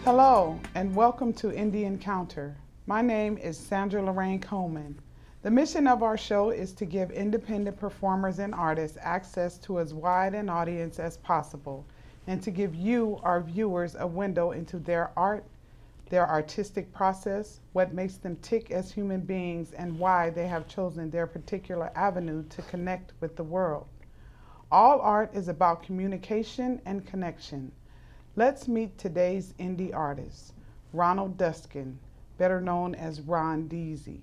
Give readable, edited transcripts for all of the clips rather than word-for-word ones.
Hello, and welcome to Indie Encounter. My name is Sandra Laraine Coleman. The mission of our show is to give independent performers and artists access to as wide an audience as possible, and to give you, our viewers, a window into their art, their artistic process, what makes them tick as human beings, and why they have chosen their particular avenue to connect with the world. All art is about communication and connection. Let's meet today's indie artist, Ronald Duskin, better known as Ron Deezy.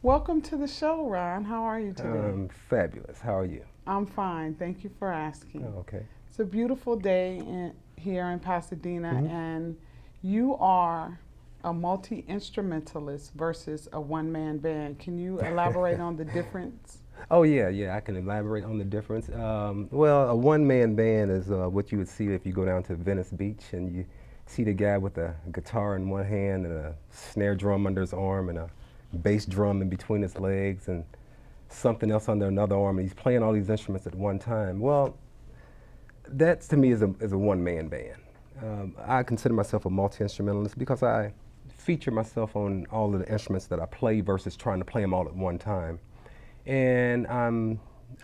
Welcome to the show, Ron. How are you today? I'm fabulous. How are you? I'm fine. Thank you for asking. Oh, okay. It's a beautiful day here in Pasadena, and you are a multi-instrumentalist versus a one-man band. Can you elaborate on the difference? Oh, yeah, I can elaborate on the difference. Well, a one-man band is what you would see if you go down to Venice Beach and you see the guy with a guitar in one hand and a snare drum under his arm and a bass drum in between his legs and something else under another arm, and he's playing all these instruments at one time. Well, that to me is a one-man band. I consider myself a multi-instrumentalist because I feature myself on all of the instruments that I play versus trying to play them all at one time. And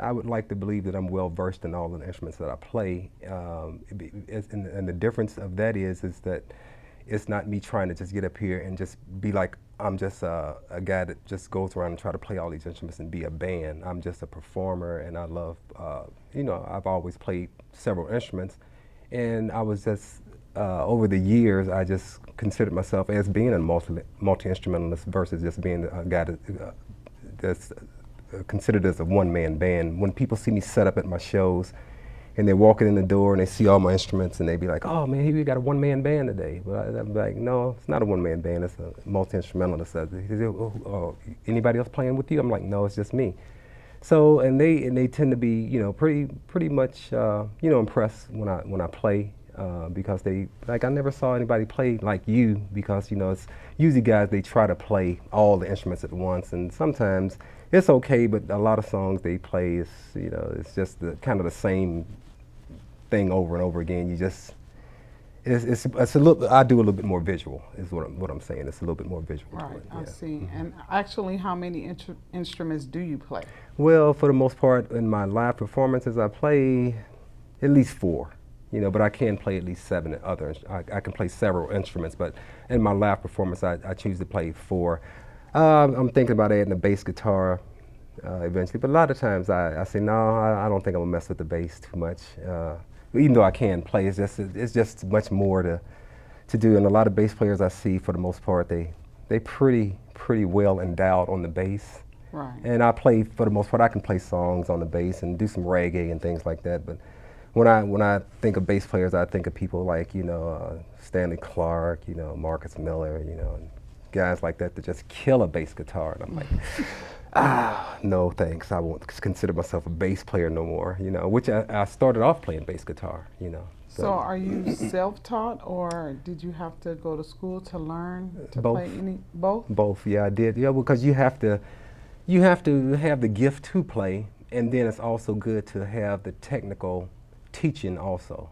I would like to believe that I'm well versed in all of the instruments that I play. And the difference of that is that it's not me trying to just get up here and just be like I'm just a guy that just goes around and try to play all these instruments and be a band. I'm just a performer, and I love, I've always played several instruments, and I was just over the years I just considered myself as being a multi-instrumentalist versus just being a guy that's considered as a one-man band. When people see me set up at my shows and they're walking in the door and they see all my instruments and they be like, oh man, we got a one-man band today. But I'm like, no, it's not a one-man band, it's a multi-instrumentalist. Anybody else playing with you? I'm like, no, it's just me. So, and they tend to be, pretty much, impressed when I play. Because I never saw anybody play like you, because it's usually guys, they try to play all the instruments at once, and sometimes it's okay, but a lot of songs they play is, it's just kind of the same thing over and over again. It's a little, I do a little bit more visual, is what I'm saying. It's a little bit more visual. Right, yeah. I see. And actually, how many instruments do you play? Well, for the most part, in my live performances, I play at least 4. But I can play at least 7 other. I can play several instruments, but in my live performance, I choose to play 4. I'm thinking about adding a bass guitar eventually, but a lot of times I say no. I don't think I'm gonna mess with the bass too much. Even though I can play, it's just much more to do. And a lot of bass players I see, for the most part, they pretty well endowed on the bass. Right. And I play, for the most part, I can play songs on the bass and do some reggae and things like that. But when I think of bass players, I think of people like, Stanley Clarke, Marcus Miller, and guys like that just kill a bass guitar. And I'm like, no thanks, I won't consider myself a bass player no more, which I started off playing bass guitar, So are you self-taught, or did you have to go to school to learn to play both? Both, yeah, I did. Yeah, because you have to have the gift to play, and then it's also good to have the technical teaching also.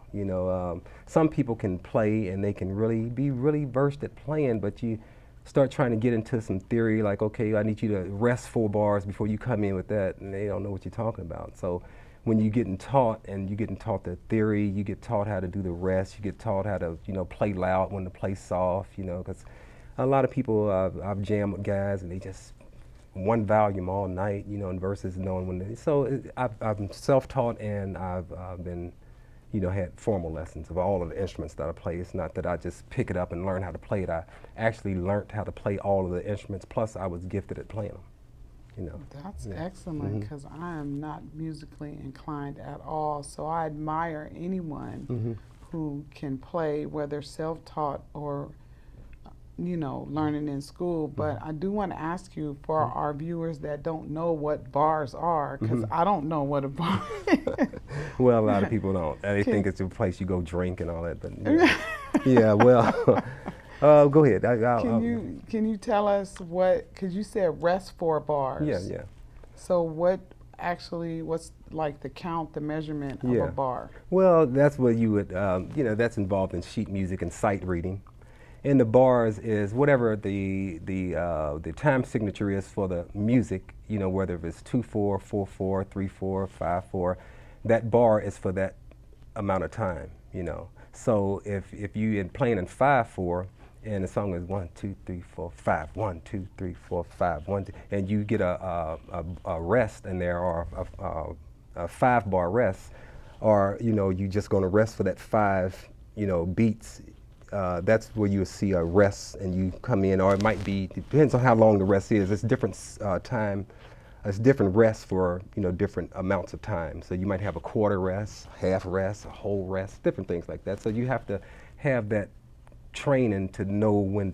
Some people can play and they can be really versed at playing, but you start trying to get into some theory, like, okay, I need you to rest 4 bars before you come in with that, and they don't know what you're talking about. So when you're getting taught, and you're getting taught the theory, you get taught how to do the rest, you get taught how to play loud when to play soft, because a lot of people, I've jammed with guys and they just one volume all night, and versus knowing when to. So I'm self-taught, and I've been, had formal lessons of all of the instruments that I play. It's not that I just pick it up and learn how to play it. I actually learned how to play all of the instruments, plus I was gifted at playing them. That's excellent, because I am not musically inclined at all. So I admire anyone who can play, whether self-taught or learning in school. But I do want to ask you, for our viewers that don't know what bars are, because I don't know what a bar is. Well, a lot of people don't. They think it's a place you go drink and all that, but yeah, well, go ahead. Can you tell us because you said rest 4 bars. Yeah. So what's like the count, the measurement of a bar? Well, that's what you would, that's involved in sheet music and sight reading. And the bars is whatever the time signature is for the music, you know, whether it's 2/4, 4/4, 3/4, 5/4, that bar is for that amount of time, you know. So if you in playing in 5/4 and the song is 1, 2, 3, 4, 5, 1, 2, 3, 4, 5, 1, 2, and you get a rest in there or a 5-bar rest, or you know you just going to rest for that 5, you know, beats. That's where you'll see a rest and you come in, or it might be, depends on how long the rest is. It's different time, it's different rest for, you know, different amounts of time. So you might have a quarter rest, half rest, a whole rest, different things like that. So you have to have that training to know when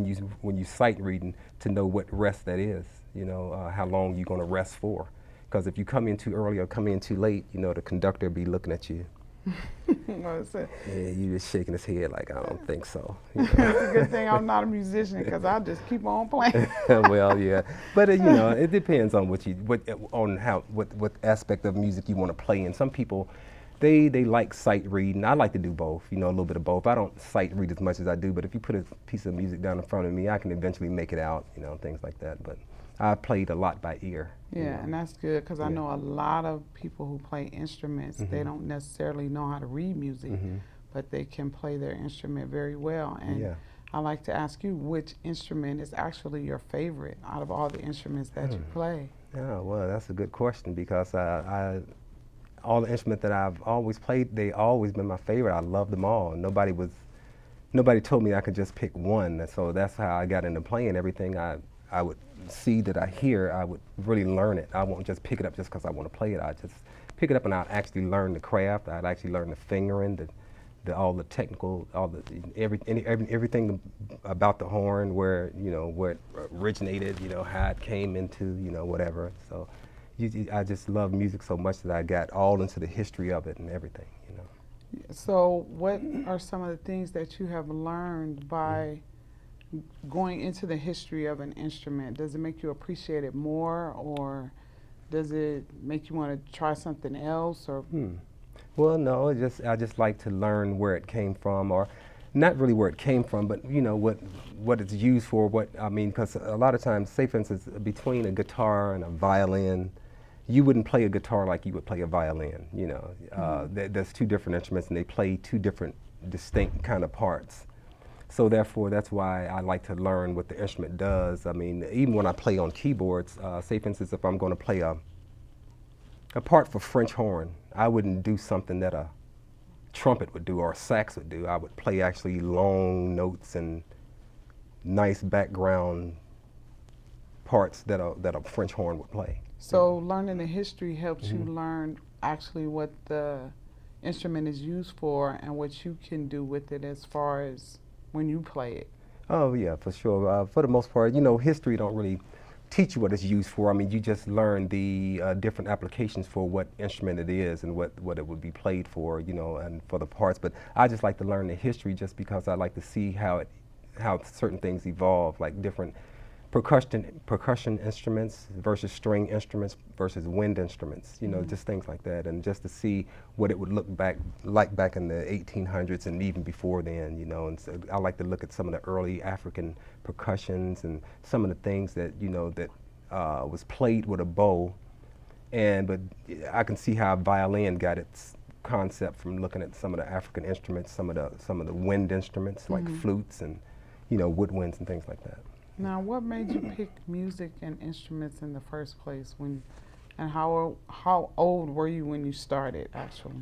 you sight reading, to know what rest that is, you know, how long you're going to rest for. Because if you come in too early or come in too late, you know, the conductor will be looking at you. Yeah, you just shaking his head like, I don't think so. You know? It's a good thing I'm not a musician, because I just keep on playing. Well, yeah, but you know, it depends on what aspect of music you want to play in. Some people, they like sight reading. I like to do both, you know, a little bit of both. I don't sight read as much as I do, but if you put a piece of music down in front of me, I can eventually make it out, you know, things like that. But I played a lot by ear. Yeah, you know. and that's good, because I know a lot of people who play instruments, they don't necessarily know how to read music, but they can play their instrument very well. And I like to ask you, which instrument is actually your favorite out of all the instruments that you play? Yeah, well, that's a good question, because all the instruments that I've always played, they always been my favorite. I love them all. Nobody told me I could just pick one. So that's how I got into playing. Everything I would see that I hear, I would really learn it. I won't just pick it up just because I want to play it. I just pick it up and I'd actually learn the craft. I'd actually learn the fingering, all the technical, everything about the horn, where, you know, where it originated, you know, how it came into, you know, whatever. So I just love music so much that I got all into the history of it and everything, you know. So what are some of the things that you have learned by going into the history of an instrument? Does it make you appreciate it more, or does it make you want to try something else? Or Well, no, I just like to learn where it came from, or not really where it came from, but you know what it's used for. What I mean, because a lot of times, say for instance, between a guitar and a violin, you wouldn't play a guitar like you would play a violin. You know, there's two different instruments, and they play two different, distinct kind of parts. So therefore, that's why I like to learn what the instrument does. I mean, even when I play on keyboards, say for instance, if I'm going to play a part for French horn, I wouldn't do something that a trumpet would do or a sax would do. I would play actually long notes and nice background parts that a French horn would play. So learning the history helps you learn actually what the instrument is used for and what you can do with it as far as when you play it. Oh yeah, for sure. For the most part, you know, history don't really teach you what it's used for. I mean, you just learn the different applications for what instrument it is and what it would be played for, you know, and for the parts. But I just like to learn the history just because I like to see how certain things evolve, like different percussion instruments versus string instruments versus wind instruments, you know, just things like that, and just to see what it would look back in the 1800s and even before then, you know. And so I like to look at some of the early African percussions and some of the things that, you know, that was played with a bow, but I can see how a violin got its concept from looking at some of the African instruments, some of the wind instruments like flutes and, you know, woodwinds and things like that. Now, what made you pick music and instruments in the first place? And how old were you when you started, actually?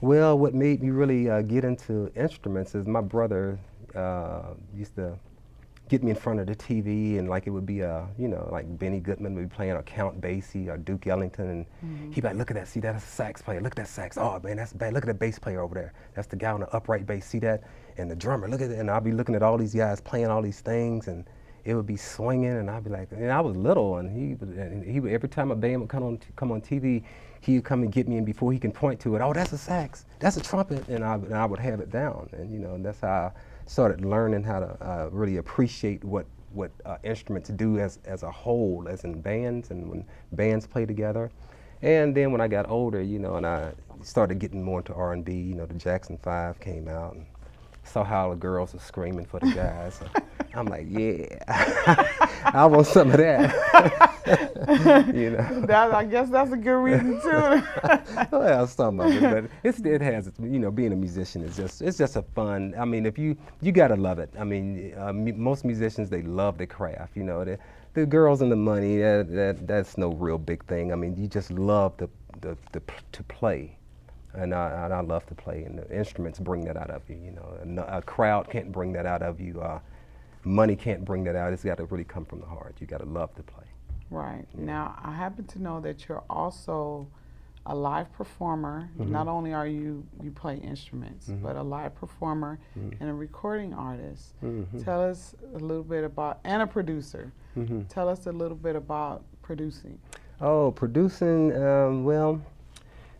Well, what made me really get into instruments is my brother used to get me in front of the TV, and like it would be you know, like Benny Goodman would be playing, or Count Basie or Duke Ellington, and he'd be like, look at that, see, that's a sax player, look at that sax, oh man, that's bad, look at that bass player over there, that's the guy on the upright bass, see that, and the drummer, look at it, and I'll be looking at all these guys playing all these things, and it would be swinging, and I'd be like, and I was little, and he would, every time a band would come on TV, he would come and get me, and before he can point to it, oh, that's a sax, that's a trumpet, and I would have it down, and you know, and that's how I started learning how to really appreciate what instruments do as a whole, as in bands, and when bands play together. And then when I got older, you know, and I started getting more into R&B, you know, the Jackson 5 came out, and saw how the girls were screaming for the guys. So I'm like, yeah, I want some of that. You know. I guess that's a good reason too. Well, some of it, but it has its, you know, being a musician is just a fun. I mean, if you gotta love it. I mean, most musicians, they love their craft. You know, the girls and the money, that's no real big thing. I mean, you just love to play. And I love to play, and the instruments bring that out of you. You know, a crowd can't bring that out of you. Money can't bring that out. It's got to really come from the heart. You got to love to play. Right. Yeah. Now, I happen to know that you're also a live performer. Mm-hmm. Not only are you play instruments, mm-hmm. but a live performer mm-hmm. and a recording artist. Mm-hmm. Tell us a little bit about, and a producer. Mm-hmm. Tell us a little bit about producing. Oh, producing, well,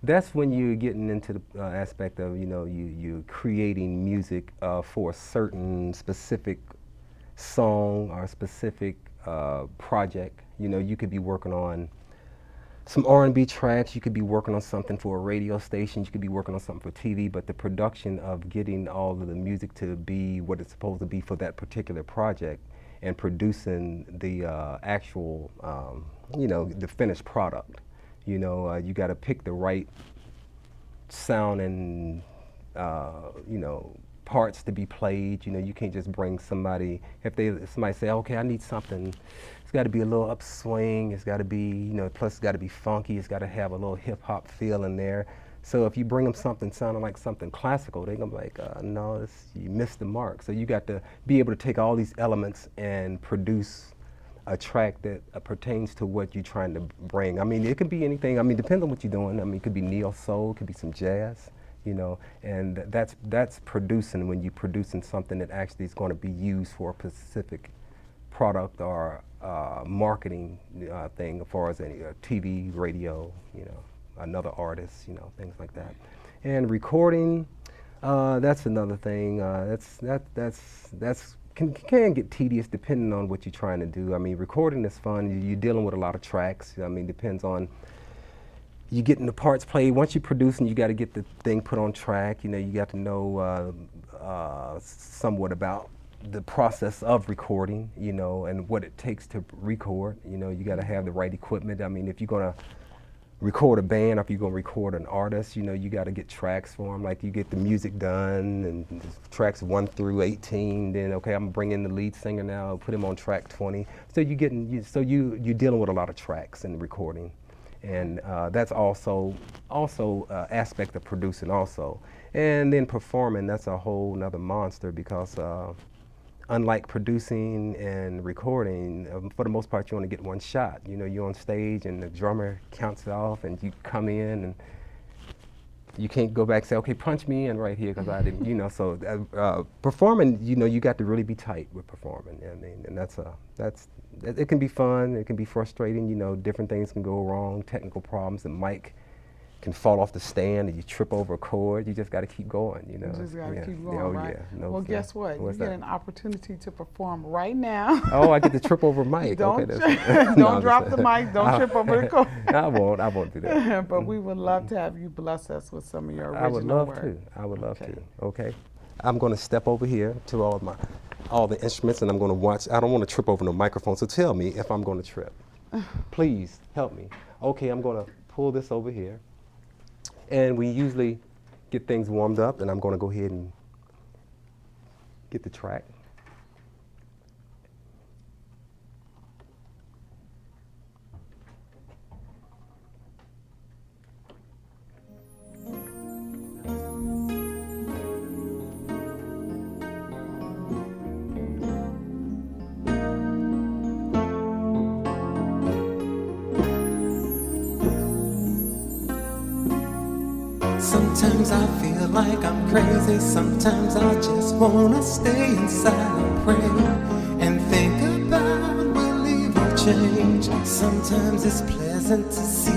that's when you're getting into the aspect of, you know, you're creating music for a certain specific song or a specific project. You know, you could be working on some R&B tracks, you could be working on something for a radio station, you could be working on something for TV, but the production of getting all of the music to be what it's supposed to be for that particular project and producing the actual, you know, the finished product. You know, you got to pick the right sound and, you know, parts to be played. You know, you can't just bring somebody, somebody say, okay, I need something, it's got to be a little upswing, it's got to be, you know, plus it's got to be funky, it's got to have a little hip hop feel in there. So if you bring them something sounding like something classical, they're going to be like, no, you missed the mark. So you got to be able to take all these elements and produce a track that pertains to what you're trying to bring. I mean, it could be anything. I mean, depends on what you're doing. I mean, it could be neo soul, it could be some jazz, you know, and that's producing, when you're producing something that actually is going to be used for a specific product or marketing thing, as far as any TV, radio, you know, another artist, you know, things like that. And recording, that's another thing. That's can get tedious depending on what you're trying to do. I mean, recording is fun. You're dealing with a lot of tracks. I mean, depends on you getting the parts played. Once you're producing, you got to get the thing put on track. You know, you got to know somewhat about the process of recording, you know, and what it takes to record. You know, you got to have the right equipment. I mean, if you're going to record a band, or if you're going to record an artist, you know, you got to get tracks for them. Like, you get the music done, and tracks 1 through 18, then, okay, I'm going to bring in the lead singer now, put him on track 20. So you're dealing with a lot of tracks in recording. And that's also aspect of producing also. And then performing, that's a whole nother monster, because unlike producing and recording, for the most part, you only get one shot. You know, you're on stage and the drummer counts it off, and you come in and you can't go back and say, okay, punch me in right here, because I didn't, you know. So performing, you know, you got to really be tight with performing. I mean, and it can be fun, it can be frustrating, you know, different things can go wrong, technical problems, the mic can fall off the stand and you trip over a chord. You just got to keep going, you know. You just got to keep going, oh, right? Yeah. No, well, guess what? You get an opportunity to perform right now. Oh, I get to trip over mic. Don't, okay, don't drop the mic. Don't trip over the chord. I won't do that. But we would love to have you bless us with some of your original work. I would love to. Okay. I'm going to step over here to all the instruments, and I'm going to watch. I don't want to trip over no microphone, so tell me if I'm going to trip. Please help me. Okay, I'm going to pull this over here. And we usually get things warmed up, and I'm going to go ahead and get the track. Sometimes I feel like I'm crazy, sometimes I just wanna stay inside and pray and think about will evil change. Sometimes it's pleasant to see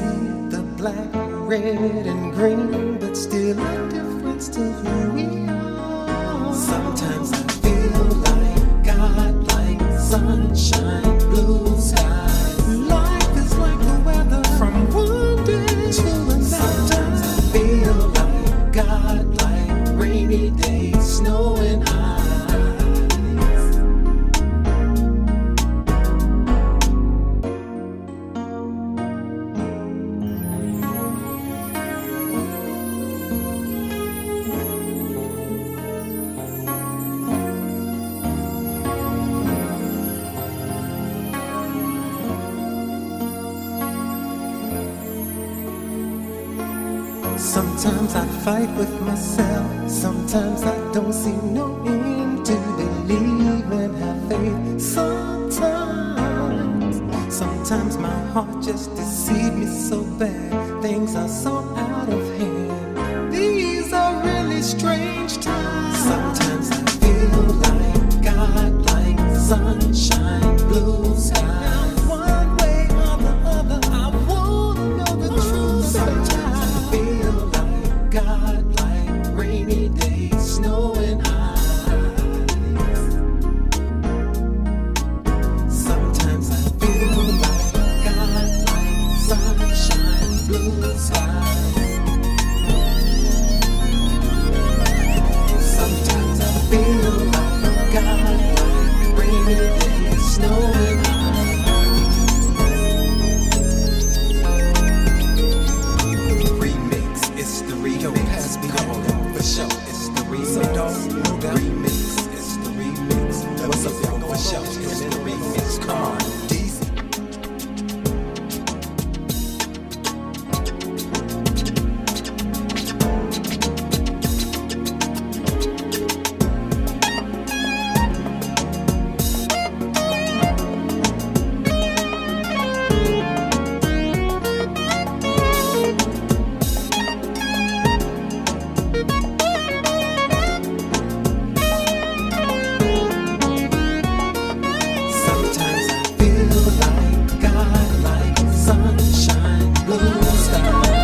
the black, red, and green, but still a difference to who we are. Sometimes I feel like God, like sunshine, blue skies. Life is like the weather from one day to another. Sometimes I feel like God, like rainy days, snow and Sometimes I fight with myself. Sometimes I don't see no end to believe and have faith. Sometimes my heart just deceives me so bad. Things are so out of hand. These are really strange times. Sometimes I feel like God, like sunshine, blue skies. One way or the other, I wanna know the truth. Sometimes I feel like God, like rainy days, snow and ice. Sometimes I feel like God, like sunshine, blue skies. Sometimes I feel like God, like rainy days, snow and ice. Remix, it's the remix. Come on, for sure, it's the remix. Remix, it's the remix. What's up, y'all? For sure, it's the remix. Come on, Deezy. Sometimes I feel like God, like sunshine, blue skies.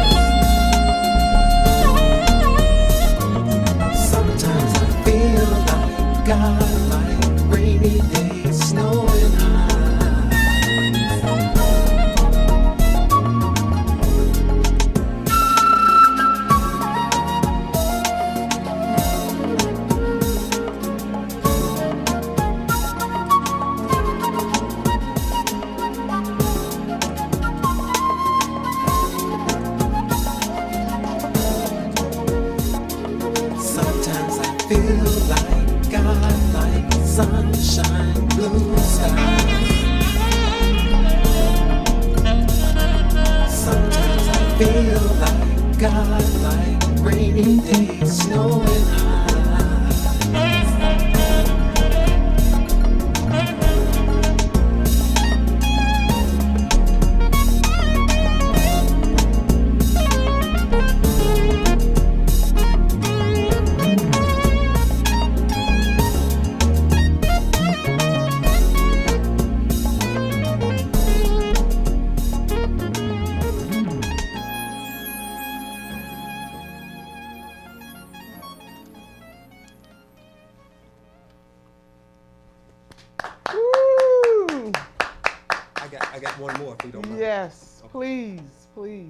Sometimes I feel like God, like rainy days, snow and ice. Sometimes I feel like God, like sunshine, blue skies. Sometimes I feel like God, like rainy days, snow and ice. Woo! I got one more if you don't mind. Yes, please, please.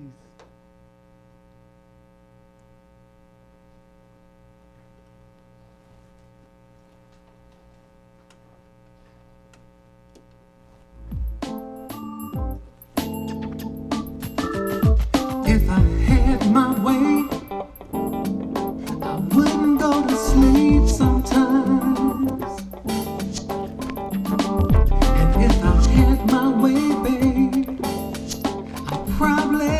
If I had my way, I wouldn't go to sleep sometimes. And if I had my way, babe, I'd probably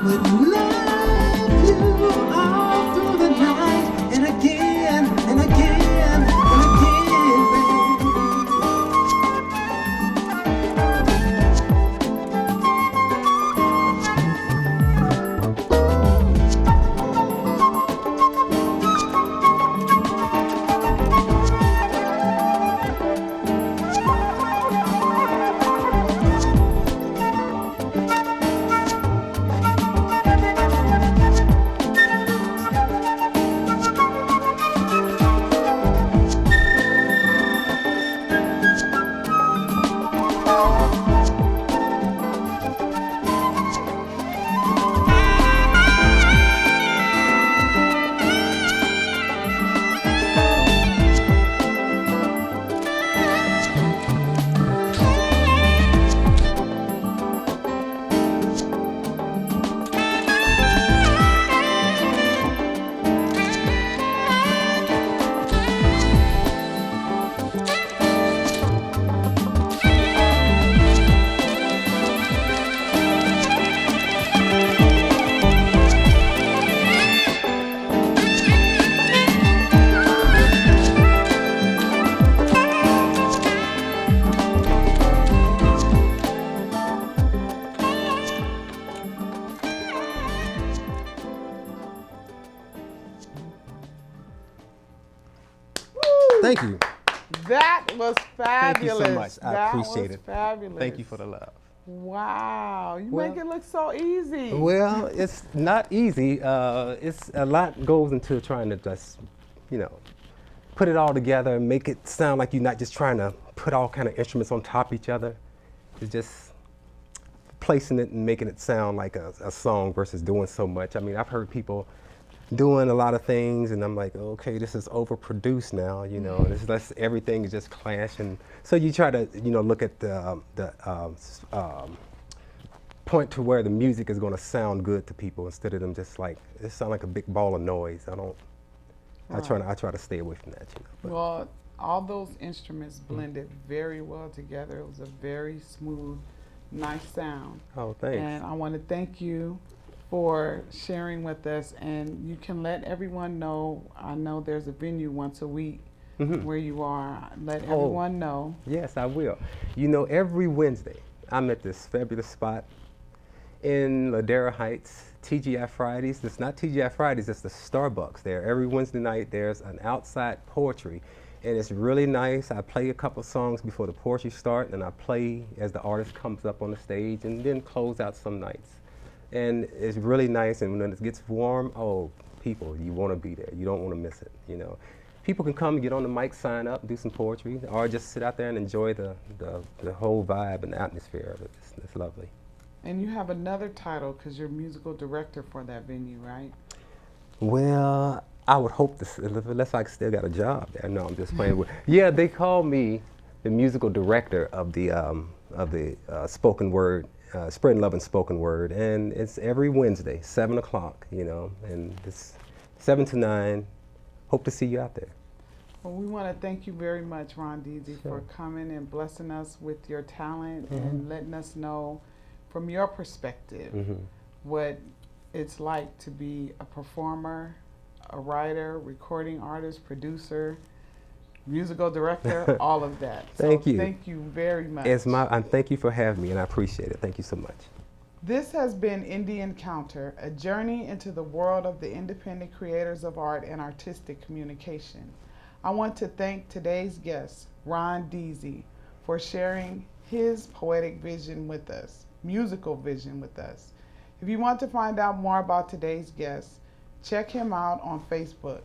would love you all through the night, and again, and again, and again, baby. Thank you. That was fabulous. Thank you so much. I That appreciate was it. Fabulous. Thank you for the love. Wow, you Well- make it look so easy. Well, it's not easy. It's a lot goes into trying to just, put it all together and make it sound like you're not just trying to put all kind of instruments on top of each other. It's just placing it and making it sound like a song versus doing so much. I mean, I've heard people doing a lot of things, and I'm like, okay, this is overproduced now, This is everything is just clashing. So you try to, look at the point to where the music is going to sound good to people instead of them just like it sound like a big ball of noise. I try to stay away from that. But Well, all those instruments blended very well together. It was a very smooth, nice sound. oh, thanks. And I want to thank you for sharing with us. And you can let everyone know. I know there's a venue once a week where you are. Let everyone know. Yes, I will. Every Wednesday I'm at this fabulous spot in Ladera Heights. TGI Fridays. It's not TGI Fridays, it's the Starbucks there. Every Wednesday night there's an outside poetry, and it's really nice. I play a couple songs before the poetry start, and I play as the artist comes up on the stage, and then close out some nights. And it's really nice, and when it gets warm, oh, people, you want to be there. You don't want to miss it, People can come and get on the mic, sign up, do some poetry, or just sit out there and enjoy the whole vibe and the atmosphere of it. It's lovely. And you have another title because you're musical director for that venue, right? Well, I would hope this, unless I still got a job there. No, I'm just playing with. Yeah, they call me the musical director of the spoken word, Spreading Love and Spoken Word, and it's every Wednesday, 7 o'clock, and it's 7 to 9. Hope to see you out there. Well, we want to thank you very much, Ron Deezy, for coming and blessing us with your talent and letting us know from your perspective what it's like to be a performer, a writer, recording artist, producer, musical director, all of that. Thank you. Thank you very much. And thank you for having me, and I appreciate it. Thank you so much. This has been Indie Encounter, a journey into the world of the independent creators of art and artistic communication. I want to thank today's guest, Ron Deezy, for sharing his poetic vision with us, musical vision with us. If you want to find out more about today's guest, check him out on Facebook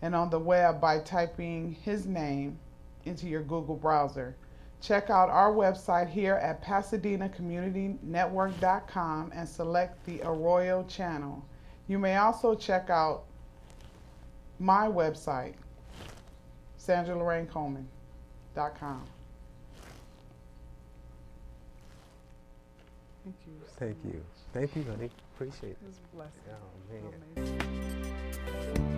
and on the web by typing his name into your Google browser. Check out our website here at PasadenaCommunityNetwork.com and select the Arroyo channel. You may also check out my website, SandraLaraineColeman.com. Thank you. Thank you. Thank you, honey. Appreciate it. It was a blessing. Oh, man. Amazing.